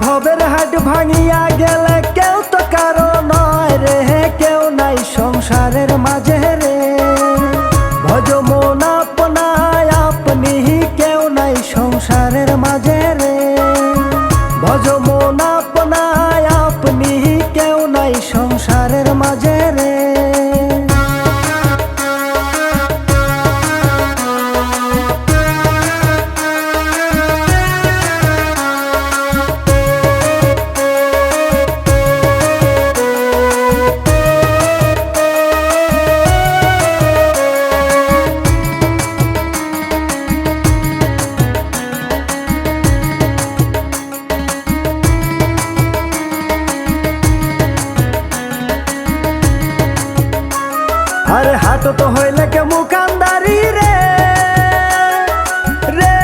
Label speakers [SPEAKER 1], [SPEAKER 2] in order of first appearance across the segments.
[SPEAKER 1] ভবের হাট ভাঙিয়া গেলে কেউ তো কারো নয় রে, কেউ নাই সংসারের মাঝে রে। ভজ মন আপনায় আপনি, কেউ নাই সংসারের মাঝে রে। ভজ মন আপনায় আপনি, কেউ নাই সংসারের মাঝে রে। আরে হাট তো হইলে কে মুকান্দারি রে, রে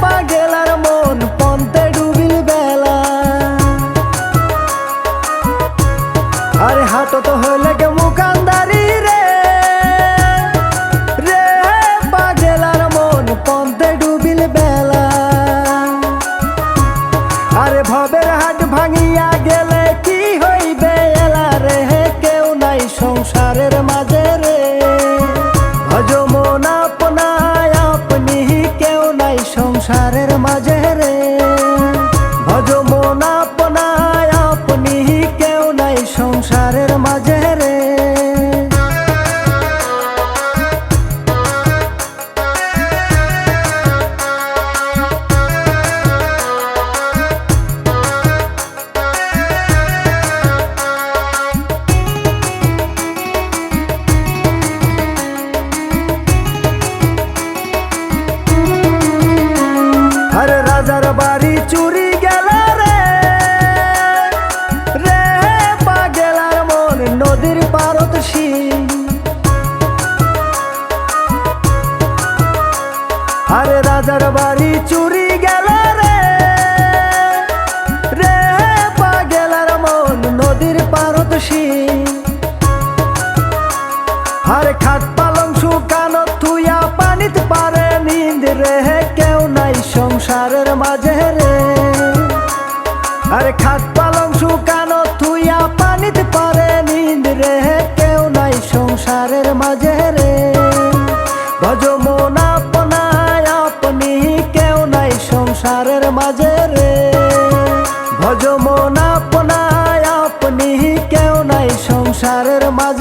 [SPEAKER 1] পাগেলার মন পন্তে ডুবিল বেলা। আরে হাট তো হইলে কে মুকান্দারি রে, রে পাগেলার মন পন্তে ডুবিল বেলা। আরে ভবের হাট ভাঙিয়া গেলে কি হইবে এলা রে, কেউ নাই সংসারের মাঝে রে। ভজ মন আপনায় আপনি, কেউ নাই সংসারের মাঝে রে। ভজ মন আপনায় আপনি, কেউ নাই সংসারের মাঝে রে। আরে রাজার বাড়ি চুরি গেল রে, রে পাগেলার মন নদীর পারত শিং। আরে রাজার বাড়ি চুরি গেল রে, রে পাগেলার মন নদীর পারত শিং। আরে খাট পালং শুকানো থুইয়া পানিতে পারে নিন্দ রে, কেউ নাই সংসারের মাঝে রে। আরে খাট পালং শুকানো থুইয়া পানিতে পারে নিন্দ রে, কেউ নাই সংসারের মাঝে রে। ভজ মন আপনায় আপনি, কেউ নাই সংসারের মাঝে রে। ভজ মন আপনায় আপনি, কেউ নাই সংসারের মাঝে।